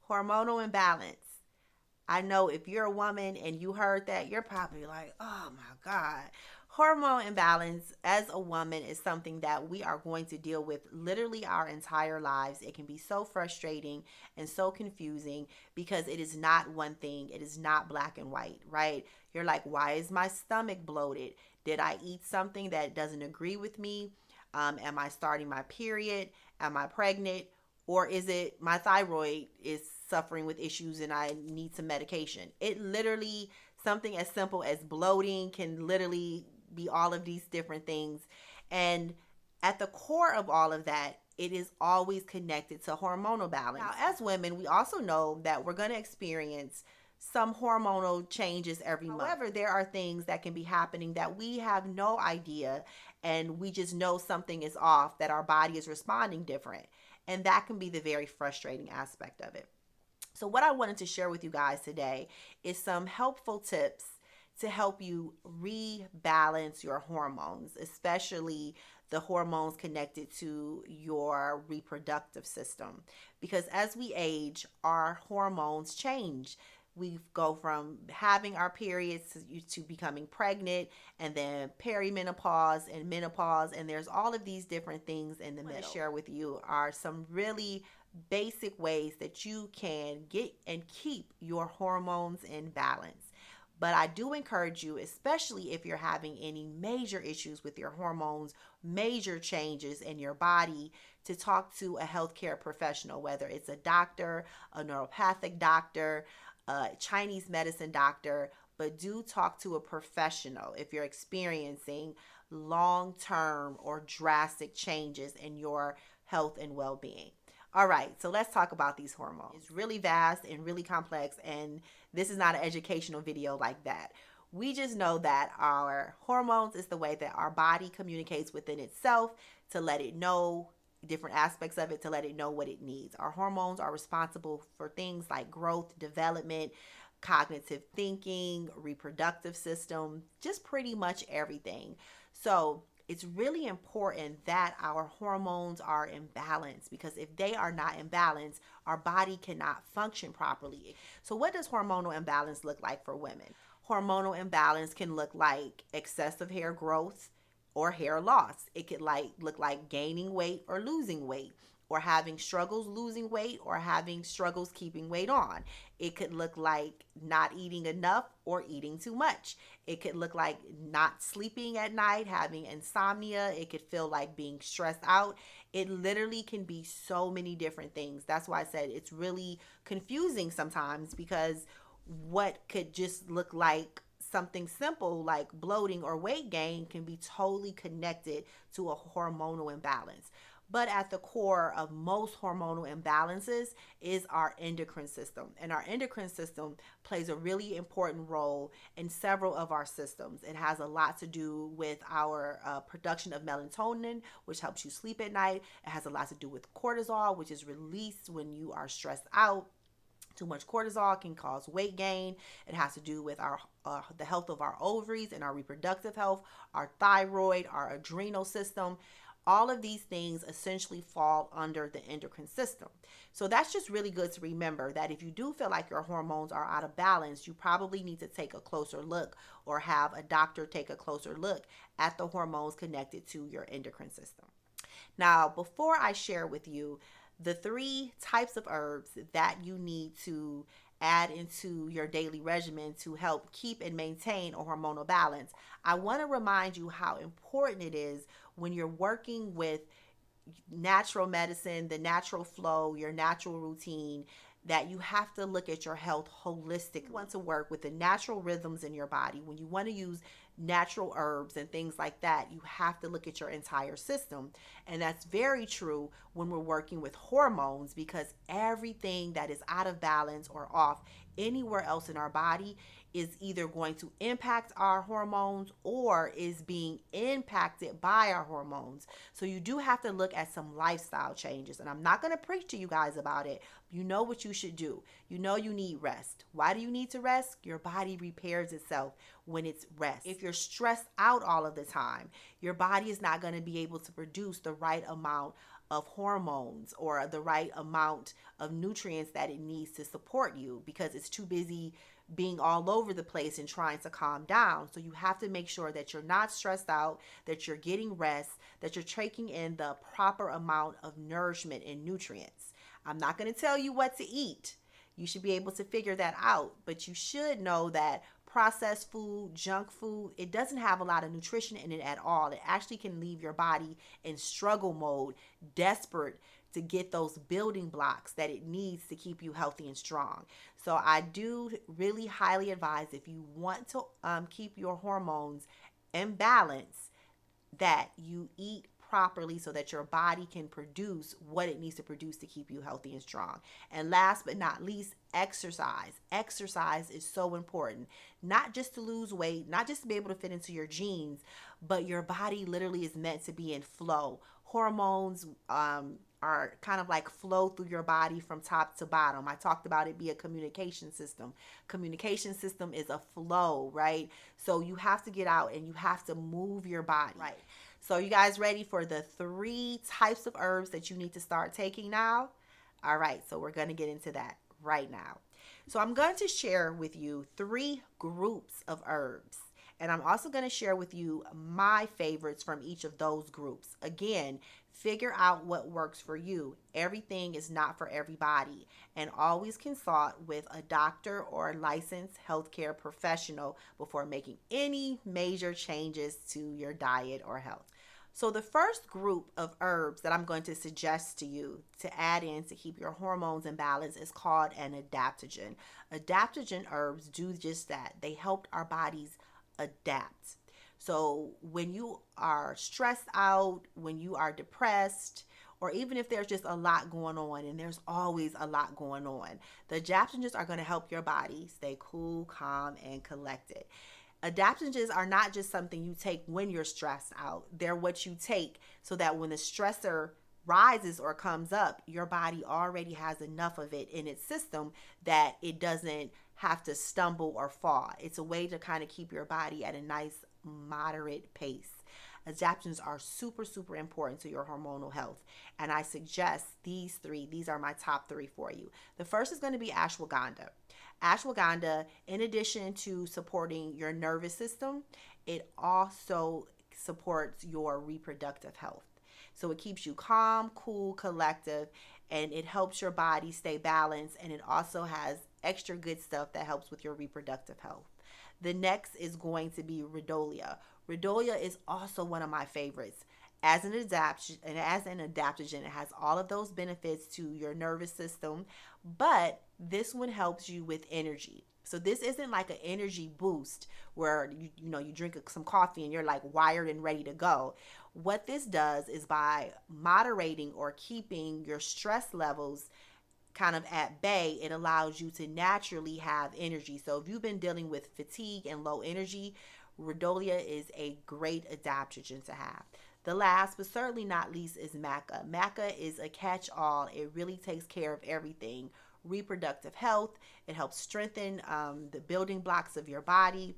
Hormonal imbalance. I know if you're a woman and you heard that, you're probably like, oh my God. Hormone imbalance as a woman is something that we are going to deal with literally our entire lives. It can be so frustrating and so confusing because it is not one thing. It is not black and white, right? You're like, why is my stomach bloated? Did I eat something that doesn't agree with me? Am I starting my period? Am I pregnant? Or is it my thyroid is suffering with issues and I need some medication? It literally, something as simple as bloating can literally be all of these different things. And at the core of all of that, it is always connected to hormonal balance. Now, as women, we also know that we're going to experience some hormonal changes every month. However, there are things that can be happening that we have no idea, and we just know something is off, that our body is responding different. And that can be the very frustrating aspect of it. So, what I wanted to share with you guys today is some helpful tips to help you rebalance your hormones, especially the hormones connected to your reproductive system. Because as we age, our hormones change. We go from having our periods to becoming pregnant, and then perimenopause and menopause, and there's all of these different things in the middle. To share with you are some really basic ways that you can get and keep your hormones in balance. But I do encourage you, especially if you're having any major issues with your hormones, major changes in your body, to talk to a healthcare professional, whether it's a doctor, a neuropathic doctor, a Chinese medicine doctor, but do talk to a professional if you're experiencing long-term or drastic changes in your health and well-being. All right, so let's talk about these hormones. It's really vast and really complex, and this is not an educational video like that. We just know that our hormones is the way that our body communicates within itself to let it know different aspects of it, to let it know what it needs. Our hormones are responsible for things like growth, development, cognitive thinking, reproductive system, just pretty much everything. So it's really important that our hormones are in balance, because if they are not in balance, our body cannot function properly. So what does hormonal imbalance look like for women? Hormonal imbalance can look like excessive hair growth or hair loss. It could look like gaining weight or losing weight, or having struggles losing weight or having struggles keeping weight on. It could look like not eating enough or eating too much. It could look like not sleeping at night, having insomnia. It could feel like being stressed out. It literally can be so many different things. That's why I said it's really confusing sometimes, because what could just look like something simple like bloating or weight gain can be totally connected to a hormonal imbalance. But at the core of most hormonal imbalances is our endocrine system. And our endocrine system plays a really important role in several of our systems. It has a lot to do with our production of melatonin, which helps you sleep at night. It has a lot to do with cortisol, which is released when you are stressed out. Too much cortisol can cause weight gain. It has to do with our the health of our ovaries and our reproductive health, our thyroid, our adrenal system. All of these things essentially fall under the endocrine system. So that's just really good to remember, that if you do feel like your hormones are out of balance, you probably need to take a closer look, or have a doctor take a closer look at the hormones connected to your endocrine system. Now, before I share with you the 3 types of herbs that you need to add into your daily regimen to help keep and maintain a hormonal balance, I want to remind you how important it is when you're working with natural medicine, the natural flow, your natural routine, that you have to look at your health holistically. You want to work with the natural rhythms in your body. When you want to use natural herbs and things like that, you have to look at your entire system. And that's very true when we're working with hormones, because everything that is out of balance or off anywhere else in our body is either going to impact our hormones or is being impacted by our hormones. So you do have to look at some lifestyle changes. And I'm not going to preach to you guys about it. You know what you should do. You know you need rest. Why do you need to rest? Your body repairs itself when it's rest. If you're stressed out all of the time, your body is not going to be able to produce the right amount of hormones or the right amount of nutrients that it needs to support you, because it's too busy being all over the place and trying to calm down. So you have to make sure that you're not stressed out, that you're getting rest, that you're taking in the proper amount of nourishment and nutrients. I'm not going to tell you what to eat. You should be able to figure that out, but you should know that processed food, junk food, it doesn't have a lot of nutrition in it at all. It actually can leave your body in struggle mode, desperate to get those building blocks that it needs to keep you healthy and strong. So I do really highly advise, if you want to keep your hormones in balance, that you eat properly so that your body can produce what it needs to produce to keep you healthy and strong. And last but not least, exercise. Exercise is so important, not just to lose weight, not just to be able to fit into your jeans, but your body literally is meant to be in flow. Hormones are kind of like flow through your body from top to bottom. I talked about it be a communication system. Communication system is a flow, right? So you have to get out and you have to move your body. Right. So you guys ready for the 3 types of herbs that you need to start taking now? All right, so we're going to get into that right now. So I'm going to share with you 3 groups of herbs. And I'm also going to share with you my favorites from each of those groups. Again, figure out what works for you. Everything is not for everybody. And always consult with a doctor or a licensed healthcare professional before making any major changes to your diet or health. So the first group of herbs that I'm going to suggest to you to add in to keep your hormones in balance is called an adaptogen. Adaptogen herbs do just that. They help our bodies adapt. So when you are stressed out, when you are depressed, or even if there's just a lot going on, and there's always a lot going on, the adaptogens are going to help your body stay cool, calm, and collected. Adaptogens are not just something you take when you're stressed out. They're what you take so that when the stressor rises or comes up, your body already has enough of it in its system that it doesn't have to stumble or fall. It's a way to kind of keep your body at a nice, moderate pace. Adaptogens are super, super important to your hormonal health. And I suggest these 3. These are my top 3 for you. The first is going to be ashwagandha. Ashwagandha, in addition to supporting your nervous system, it also supports your reproductive health. So it keeps you calm, cool, collective, and it helps your body stay balanced, and it also has extra good stuff that helps with your reproductive health. The next is going to be rhodiola. Rhodiola is also one of my favorites. As an adaptogen, it has all of those benefits to your nervous system, but this one helps you with energy. So this isn't like an energy boost where you drink some coffee and you're like wired and ready to go. What this does is, by moderating or keeping your stress levels kind of at bay, it allows you to naturally have energy. So if you've been dealing with fatigue and low energy, rhodiola is a great adaptogen to have. The last but certainly not least is maca. Maca is a catch-all. It really takes care of everything. Reproductive health. It helps strengthen the building blocks of your body.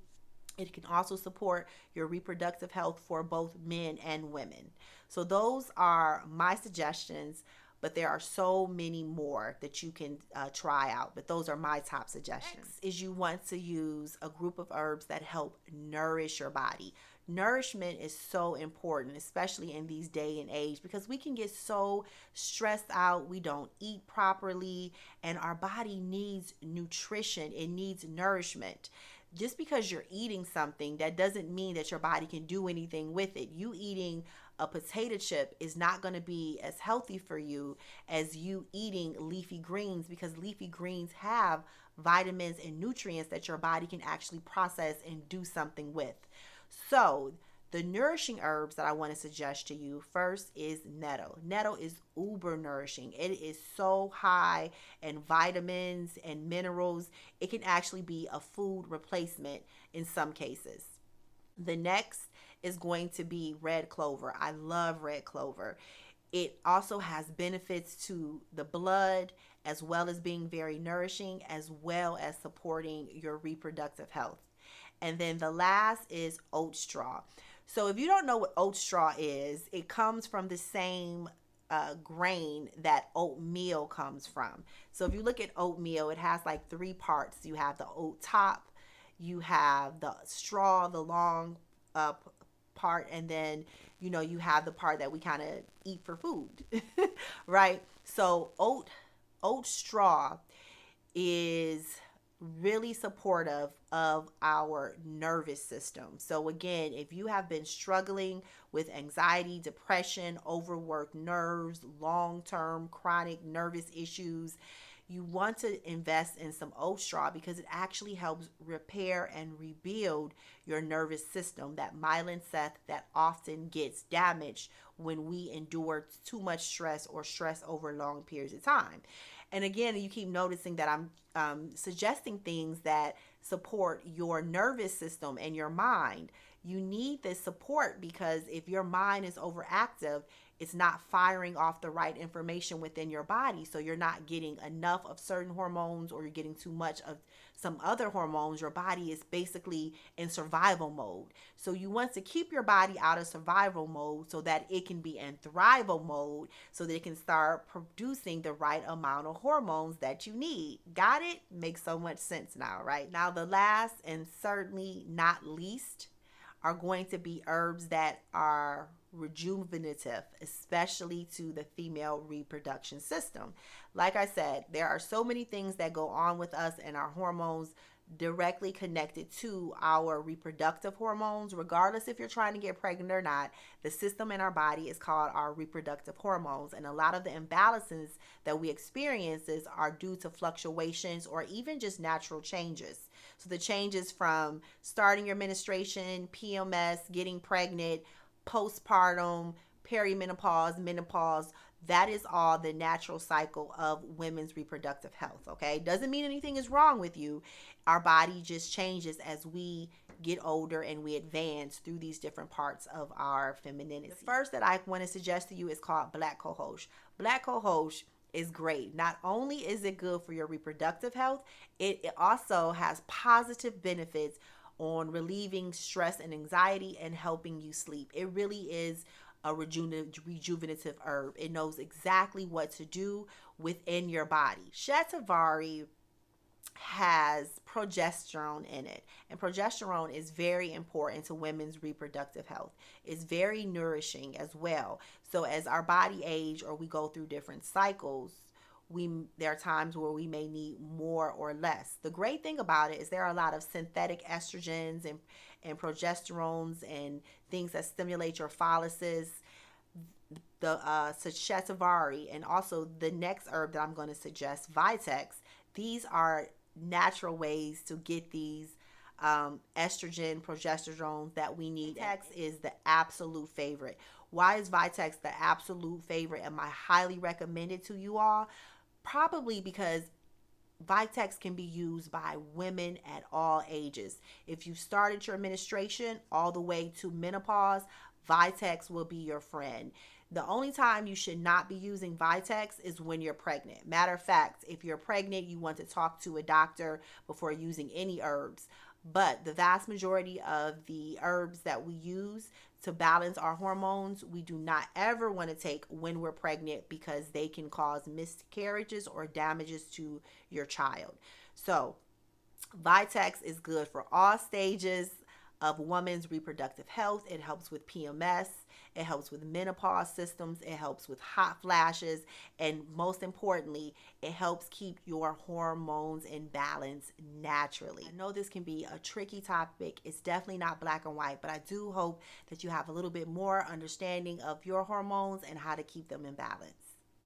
It can also support your reproductive health for both men and women. So those are my suggestions, but there are so many more that you can try out. But those are my top suggestions. Next is you want to use a group of herbs that help nourish your body. Nourishment is so important, especially in these day and age, because we can get so stressed out. We don't eat properly, and our body needs nutrition. It needs nourishment. Just because you're eating something, that doesn't mean that your body can do anything with it. You eating a potato chip is not going to be as healthy for you as you eating leafy greens, because leafy greens have vitamins and nutrients that your body can actually process and do something with. So the nourishing herbs that I want to suggest to you first is nettle. Nettle is uber nourishing. It is so high in vitamins and minerals. It can actually be a food replacement in some cases. The next is going to be red clover. I love red clover. It also has benefits to the blood, as well as being very nourishing, as well as supporting your reproductive health. And then the last is oat straw. So if you don't know what oat straw is, it comes from the same grain that oatmeal comes from. So if you look at oatmeal, it has like three parts. You have the oat top, you have the straw, the long part, and then you have the part that we kind of eat for food, right? So oat straw is really supportive of our nervous system. So again, if you have been struggling with anxiety, depression, overworked nerves, long-term chronic nervous issues, you want to invest in some oat straw because it actually helps repair and rebuild your nervous system, that myelin that often gets damaged when we endure too much stress or stress over long periods of time. And again, you keep noticing that I'm suggesting things that support your nervous system and your mind. You need this support because if your mind is overactive, it's not firing off the right information within your body. So you're not getting enough of certain hormones, or you're getting too much of some other hormones. Your body is basically in survival mode. So you want to keep your body out of survival mode so that it can be in thrival mode, so that it can start producing the right amount of hormones that you need. Got it? Makes so much sense now, right? Now, the last and certainly not least are going to be herbs that are rejuvenative, especially to the female reproduction system. Like I said, there are so many things that go on with us and our hormones directly connected to our reproductive hormones. Regardless if you're trying to get pregnant or not, the system in our body is called our reproductive hormones, and a lot of the imbalances that we experience are due to fluctuations or even just natural changes. So the changes from starting your menstruation, PMS, getting pregnant, postpartum, perimenopause, menopause, that is all the natural cycle of women's reproductive health, okay? Doesn't mean anything is wrong with you. Our body just changes as we get older and we advance through these different parts of our femininity. The first that I want to suggest to you is called black cohosh. Black cohosh is great. Not only is it good for your reproductive health, it also has positive benefits on relieving stress and anxiety and helping you sleep. It really is a rejuvenative herb. It knows exactly what to do within your body. Shatavari has progesterone in it, and progesterone is very important to women's reproductive health. It's very nourishing as well. So as our body age or we go through different cycles, there are times where we may need more or less. The great thing about it is there are a lot of synthetic estrogens and progesterones and things that stimulate your follicles. The Shatavari, and also the next herb that I'm going to suggest, Vitex. These are natural ways to get these estrogen, progesterone that we need. Vitex is the absolute favorite. Why is Vitex the absolute favorite and my highly recommended to you all? Probably because Vitex can be used by women at all ages. If you started your menstruation all the way to menopause, Vitex will be your friend. The only time you should not be using Vitex is when you're pregnant. Matter of fact, if you're pregnant, you want to talk to a doctor before using any herbs. But the vast majority of the herbs that we use to balance our hormones, we do not ever want to take when we're pregnant because they can cause miscarriages or damages to your child. So Vitex is good for all stages of women's reproductive health. It helps with PMS. It helps with menopause systems. It helps with hot flashes. And most importantly, it helps keep your hormones in balance naturally. I know this can be a tricky topic. It's definitely not black and white, but I do hope that you have a little bit more understanding of your hormones and how to keep them in balance.